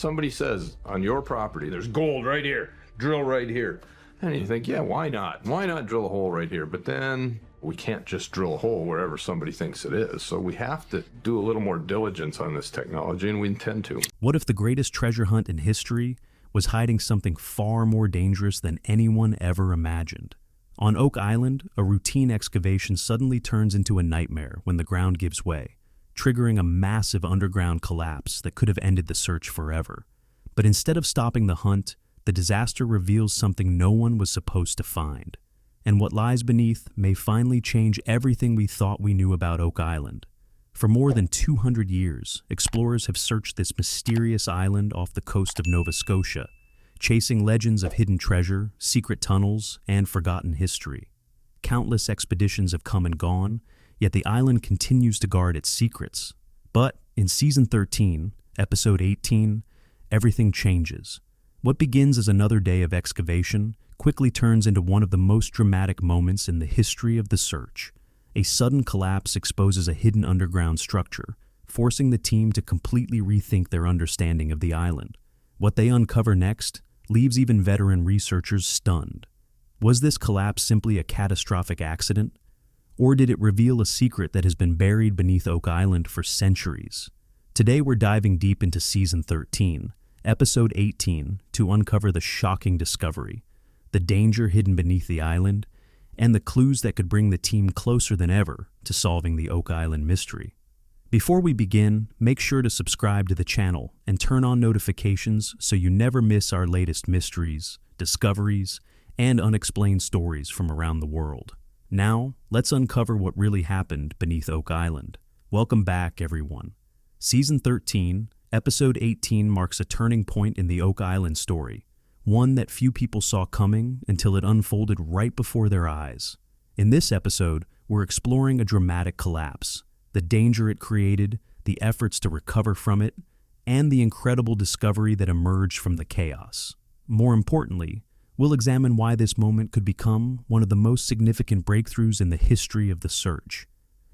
somebody says on your property, there's gold right here, drill right here. And you think, yeah, why not? Why not drill a hole right here? But then we can't just drill a hole wherever somebody thinks it is. So we have to do a little more diligence on this technology, and we intend to. What if the greatest treasure hunt in history was hiding something far more dangerous than anyone ever imagined? On Oak Island, a routine excavation suddenly turns into a nightmare when the ground gives way, triggering a massive underground collapse that could have ended the search forever. But instead of stopping the hunt, the disaster reveals something no one was supposed to find. And what lies beneath may finally change everything we thought we knew about Oak Island. For more than 200 years, explorers have searched this mysterious island off the coast of Nova Scotia, chasing legends of hidden treasure, secret tunnels, and forgotten history. Countless expeditions have come and gone, yet the island continues to guard its secrets. But in Season 13, Episode 18, everything changes. What begins as another day of excavation quickly turns into one of the most dramatic moments in the history of the search. A sudden collapse exposes a hidden underground structure, forcing the team to completely rethink their understanding of the island. What they uncover next leaves even veteran researchers stunned. Was this collapse simply a catastrophic accident? Or did it reveal a secret that has been buried beneath Oak Island for centuries? Today we're diving deep into Season 13, Episode 18, to uncover the shocking discovery, the danger hidden beneath the island, and the clues that could bring the team closer than ever to solving the Oak Island mystery. Before we begin, make sure to subscribe to the channel and turn on notifications so you never miss our latest mysteries, discoveries, and unexplained stories from around the world. Now, let's uncover what really happened beneath Oak Island. Welcome back, everyone. Season 13, Episode 18 marks a turning point in the Oak Island story, one that few people saw coming until it unfolded right before their eyes. In this episode, we're exploring a dramatic collapse, the danger it created, the efforts to recover from it, and the incredible discovery that emerged from the chaos. More importantly, we'll examine why this moment could become one of the most significant breakthroughs in the history of the search.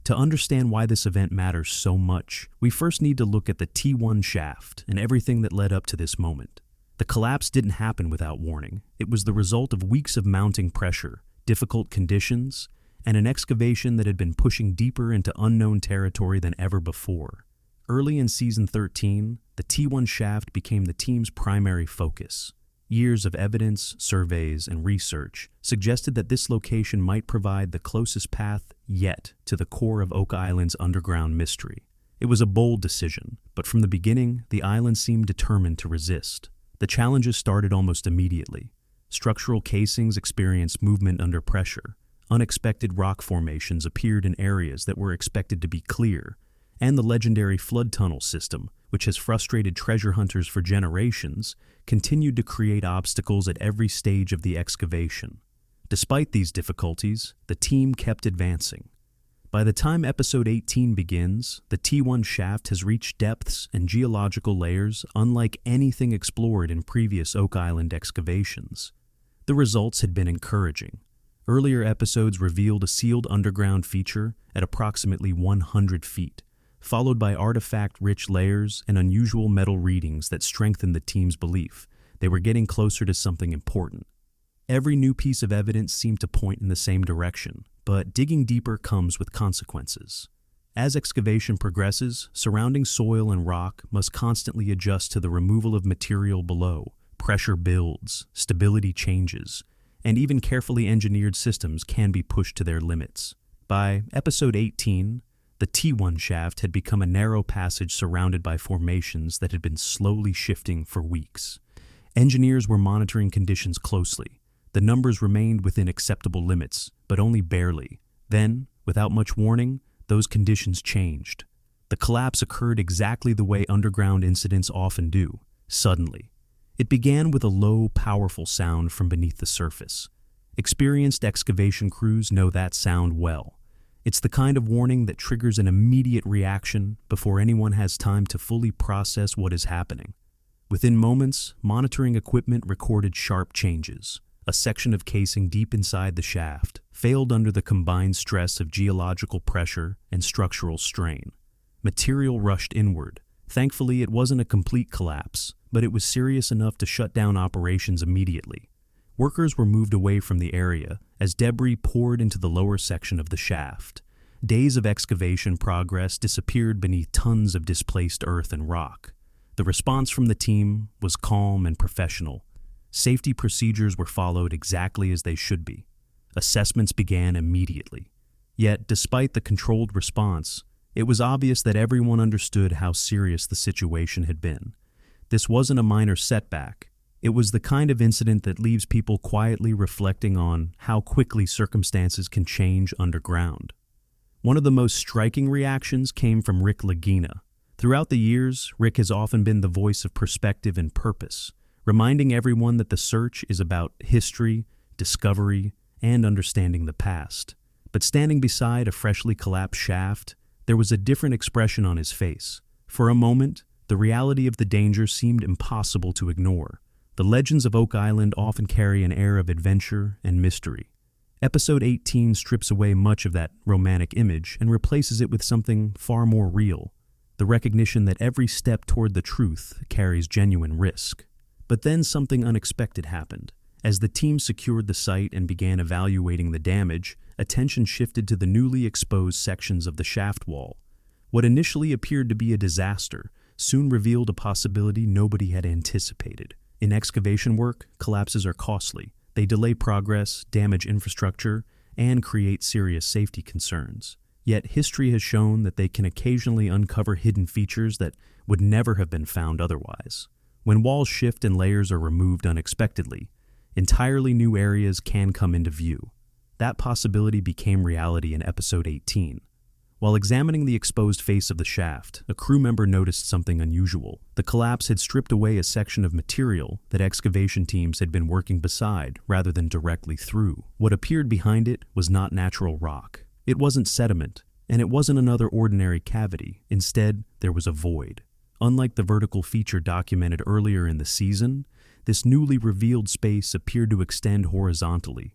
To understand why this event matters so much, we first need to look at the T1 shaft and everything that led up to this moment. The collapse didn't happen without warning. It was the result of weeks of mounting pressure, difficult conditions, and an excavation that had been pushing deeper into unknown territory than ever before. Early in Season 13, the T1 shaft became the team's primary focus. Years of evidence, surveys, and research suggested that this location might provide the closest path yet to the core of Oak Island's underground mystery. It was a bold decision, but from the beginning, the island seemed determined to resist. The challenges started almost immediately. Structural casings experienced movement under pressure. Unexpected rock formations appeared in areas that were expected to be clear, and the legendary flood tunnel system, which has frustrated treasure hunters for generations, continued to create obstacles at every stage of the excavation. Despite these difficulties, the team kept advancing. By the time Episode 18 begins, the T1 shaft has reached depths and geological layers unlike anything explored in previous Oak Island excavations. The results had been encouraging. Earlier episodes revealed a sealed underground feature at approximately 100 feet, followed by artifact-rich layers and unusual metal readings that strengthened the team's belief they were getting closer to something important. Every new piece of evidence seemed to point in the same direction, but digging deeper comes with consequences. As excavation progresses, surrounding soil and rock must constantly adjust to the removal of material below. Pressure builds, stability changes, and even carefully engineered systems can be pushed to their limits. By Episode 18, the T1 shaft had become a narrow passage surrounded by formations that had been slowly shifting for weeks. Engineers were monitoring conditions closely. The numbers remained within acceptable limits, but only barely. Then, without much warning, those conditions changed. The collapse occurred exactly the way underground incidents often do, suddenly. It began with a low, powerful sound from beneath the surface. Experienced excavation crews know that sound well. It's the kind of warning that triggers an immediate reaction before anyone has time to fully process what is happening. Within moments, monitoring equipment recorded sharp changes. A section of casing deep inside the shaft failed under the combined stress of geological pressure and structural strain. Material rushed inward, Thankfully, it wasn't a complete collapse, but it was serious enough to shut down operations immediately. Workers were moved away from the area as debris poured into the lower section of the shaft. Days of excavation progress disappeared beneath tons of displaced earth and rock. The response from the team was calm and professional. Safety procedures were followed exactly as they should be. Assessments began immediately. Yet, despite the controlled response, it was obvious that everyone understood how serious the situation had been. This wasn't a minor setback. It was the kind of incident that leaves people quietly reflecting on how quickly circumstances can change underground. One of the most striking reactions came from Rick Lagina. Throughout the years, Rick has often been the voice of perspective and purpose, reminding everyone that the search is about history, discovery, and understanding the past. But standing beside a freshly collapsed shaft, there was a different expression on his face. For a moment, the reality of the danger seemed impossible to ignore. The legends of Oak Island often carry an air of adventure and mystery. Episode 18 strips away much of that romantic image and replaces it with something far more real, the recognition that every step toward the truth carries genuine risk. But then something unexpected happened. As the team secured the site and began evaluating the damage, attention shifted to the newly exposed sections of the shaft wall. What initially appeared to be a disaster soon revealed a possibility nobody had anticipated. In excavation work, collapses are costly. They delay progress, damage infrastructure, and create serious safety concerns. Yet history has shown that they can occasionally uncover hidden features that would never have been found otherwise. When walls shift and layers are removed unexpectedly, entirely new areas can come into view. That possibility became reality in episode 18. While examining the exposed face of the shaft, a crew member noticed something unusual. The collapse had stripped away a section of material that excavation teams had been working beside rather than directly through. What appeared behind it was not natural rock. It wasn't sediment, and it wasn't another ordinary cavity. Instead, there was a void. Unlike the vertical feature documented earlier in the season, this newly revealed space appeared to extend horizontally.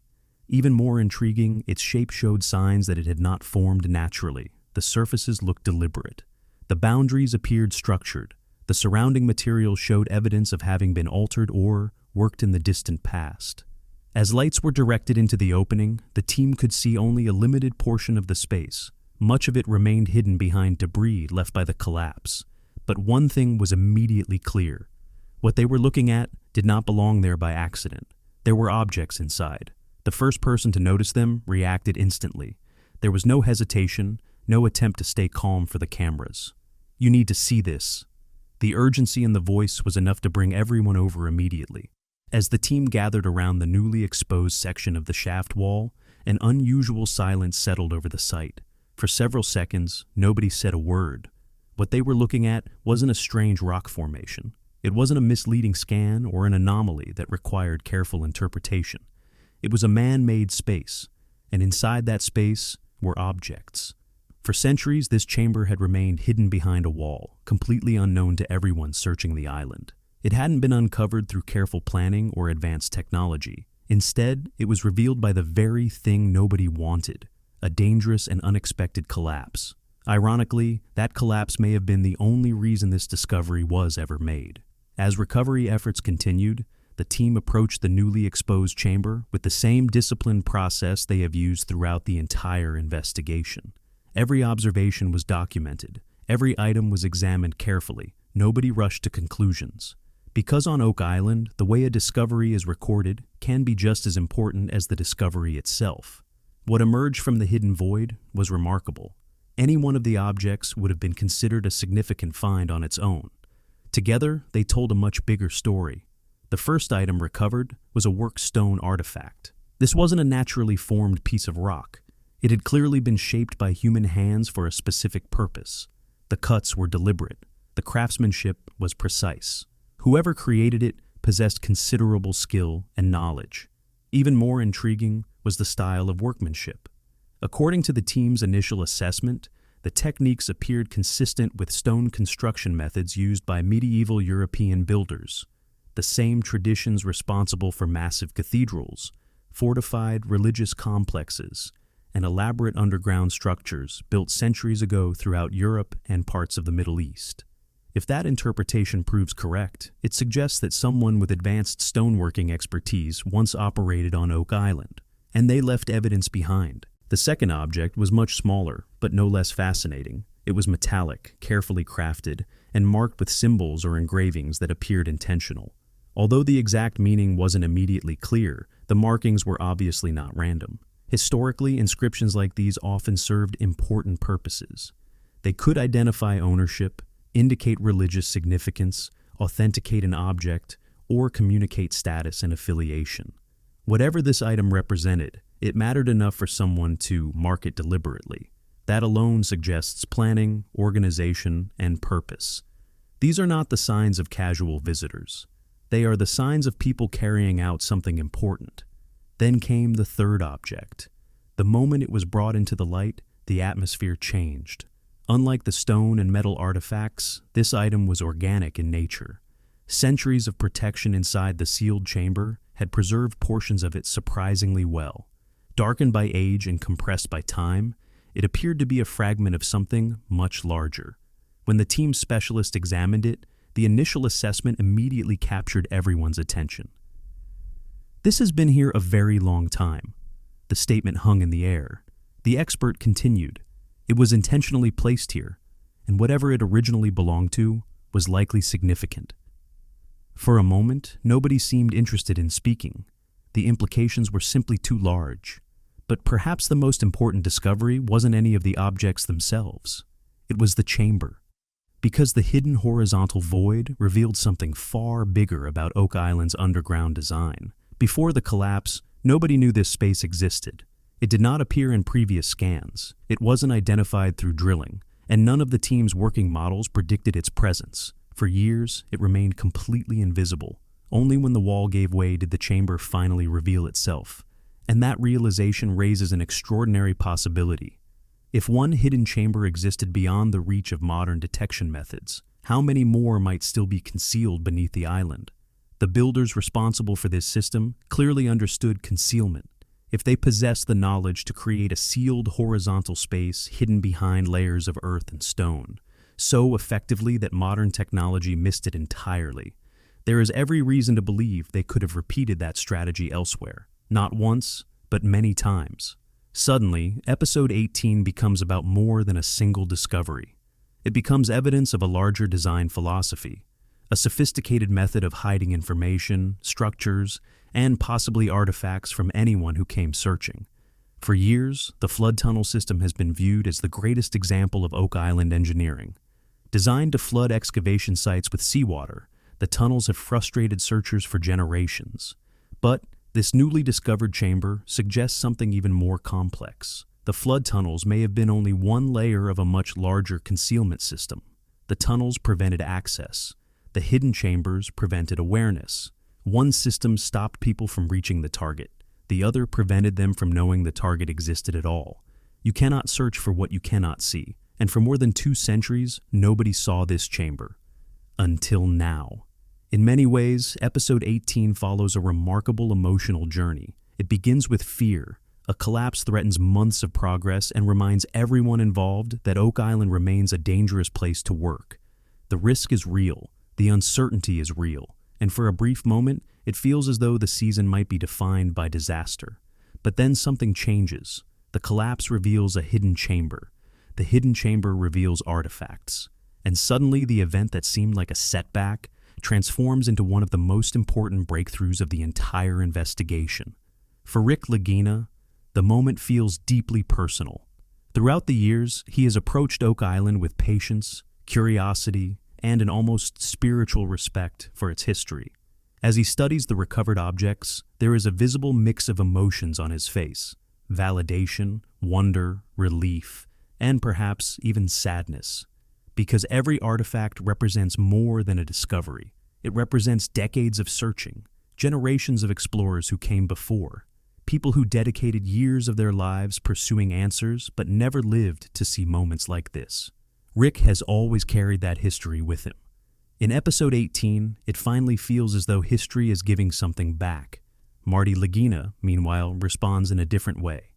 Even more intriguing, its shape showed signs that it had not formed naturally. The surfaces looked deliberate. The boundaries appeared structured. The surrounding material showed evidence of having been altered or worked in the distant past. As lights were directed into the opening, the team could see only a limited portion of the space. Much of it remained hidden behind debris left by the collapse. But one thing was immediately clear. What they were looking at did not belong there by accident. There were objects inside. The first person to notice them reacted instantly. There was no hesitation, no attempt to stay calm for the cameras. "You need to see this." The urgency in the voice was enough to bring everyone over immediately. As the team gathered around the newly exposed section of the shaft wall, an unusual silence settled over the site. For several seconds, nobody said a word. What they were looking at wasn't a strange rock formation. It wasn't a misleading scan or an anomaly that required careful interpretation. It was a man-made space, and inside that space were objects. For centuries, this chamber had remained hidden behind a wall, completely unknown to everyone searching the island. It hadn't been uncovered through careful planning or advanced technology. Instead, it was revealed by the very thing nobody wanted, a dangerous and unexpected collapse. Ironically, that collapse may have been the only reason this discovery was ever made. As recovery efforts continued, the team approached the newly exposed chamber with the same disciplined process they have used throughout the entire investigation. Every observation was documented. Every item was examined carefully. Nobody rushed to conclusions. Because on Oak Island, the way a discovery is recorded can be just as important as the discovery itself. What emerged from the hidden void was remarkable. Any one of the objects would have been considered a significant find on its own. Together, they told a much bigger story. The first item recovered was a worked stone artifact. This wasn't a naturally formed piece of rock. It had clearly been shaped by human hands for a specific purpose. The cuts were deliberate. The craftsmanship was precise. Whoever created it possessed considerable skill and knowledge. Even more intriguing was the style of workmanship. According to the team's initial assessment, the techniques appeared consistent with stone construction methods used by medieval European builders. The same traditions responsible for massive cathedrals, fortified religious complexes, and elaborate underground structures built centuries ago throughout Europe and parts of the Middle East. If that interpretation proves correct, it suggests that someone with advanced stoneworking expertise once operated on Oak Island, and they left evidence behind. The second object was much smaller, but no less fascinating. It was metallic, carefully crafted, and marked with symbols or engravings that appeared intentional. Although the exact meaning wasn't immediately clear, the markings were obviously not random. Historically, inscriptions like these often served important purposes. They could identify ownership, indicate religious significance, authenticate an object, or communicate status and affiliation. Whatever this item represented, it mattered enough for someone to mark it deliberately. That alone suggests planning, organization, and purpose. These are not the signs of casual visitors. They are the signs of people carrying out something important. Then came the third object. The moment it was brought into the light, the atmosphere changed. Unlike the stone and metal artifacts, this item was organic in nature. Centuries of protection inside the sealed chamber had preserved portions of it surprisingly well. Darkened by age and compressed by time, it appeared to be a fragment of something much larger. When the team's specialist examined it, the initial assessment immediately captured everyone's attention. "This has been here a very long time." The statement hung in the air. The expert continued, "It was intentionally placed here, and whatever it originally belonged to was likely significant." For a moment, nobody seemed interested in speaking. The implications were simply too large. But perhaps the most important discovery wasn't any of the objects themselves. It was the chamber. Because the hidden horizontal void revealed something far bigger about Oak Island's underground design. Before the collapse, nobody knew this space existed. It did not appear in previous scans. It wasn't identified through drilling, and none of the team's working models predicted its presence. For years, it remained completely invisible. Only when the wall gave way did the chamber finally reveal itself. And that realization raises an extraordinary possibility. If one hidden chamber existed beyond the reach of modern detection methods, how many more might still be concealed beneath the island? The builders responsible for this system clearly understood concealment. If they possessed the knowledge to create a sealed horizontal space hidden behind layers of earth and stone, so effectively that modern technology missed it entirely, there is every reason to believe they could have repeated that strategy elsewhere. Not once, but many times. Suddenly, Episode 18 becomes about more than a single discovery. It becomes evidence of a larger design philosophy, a sophisticated method of hiding information, structures, and possibly artifacts from anyone who came searching. For years, the flood tunnel system has been viewed as the greatest example of Oak Island engineering. Designed to flood excavation sites with seawater, the tunnels have frustrated searchers for generations. But this newly discovered chamber suggests something even more complex. The flood tunnels may have been only one layer of a much larger concealment system. The tunnels prevented access. The hidden chambers prevented awareness. One system stopped people from reaching the target. The other prevented them from knowing the target existed at all. You cannot search for what you cannot see. And for more than 2 centuries, nobody saw this chamber. Until now. In many ways, Episode 18 follows a remarkable emotional journey. It begins with fear. A collapse threatens months of progress and reminds everyone involved that Oak Island remains a dangerous place to work. The risk is real. The uncertainty is real. And for a brief moment, it feels as though the season might be defined by disaster. But then something changes. The collapse reveals a hidden chamber. The hidden chamber reveals artifacts. And suddenly the event that seemed like a setback transforms into one of the most important breakthroughs of the entire investigation. For Marty Lagina, the moment feels deeply personal. Throughout the years, he has approached Oak Island with patience, curiosity, and an almost spiritual respect for its history. As he studies the recovered objects, there is a visible mix of emotions on his face: validation, wonder, relief, and perhaps even sadness. Because every artifact represents more than a discovery. It represents decades of searching, generations of explorers who came before, people who dedicated years of their lives pursuing answers but never lived to see moments like this. Rick has always carried that history with him. In Episode 18, it finally feels as though history is giving something back. Marty Lagina, meanwhile, responds in a different way.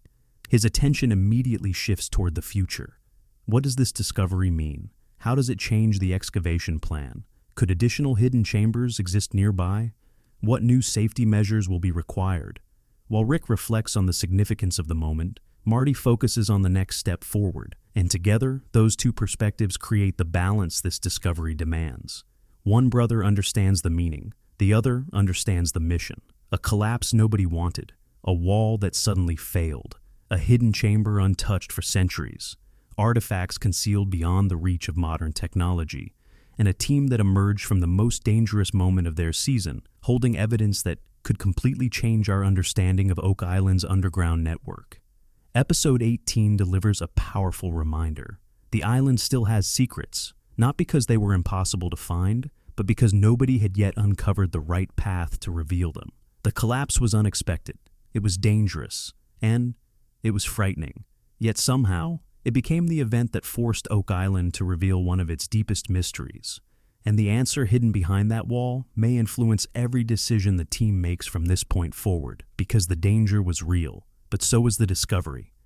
His attention immediately shifts toward the future. What does this discovery mean? How does it change the excavation plan? Could additional hidden chambers exist nearby? What new safety measures will be required? While Rick reflects on the significance of the moment, Marty focuses on the next step forward, and together, those two perspectives create the balance this discovery demands. One brother understands the meaning, the other understands the mission. A collapse nobody wanted, a wall that suddenly failed, a hidden chamber untouched for centuries, artifacts concealed beyond the reach of modern technology, and a team that emerged from the most dangerous moment of their season, holding evidence that could completely change our understanding of Oak Island's underground network. Episode 18 delivers a powerful reminder. The island still has secrets, not because they were impossible to find, but because nobody had yet uncovered the right path to reveal them. The collapse was unexpected, it was dangerous, and it was frightening. Yet somehow, it became the event that forced Oak Island to reveal one of its deepest mysteries. And the answer hidden behind that wall may influence every decision the team makes from this point forward, because the danger was real, but so was the discovery.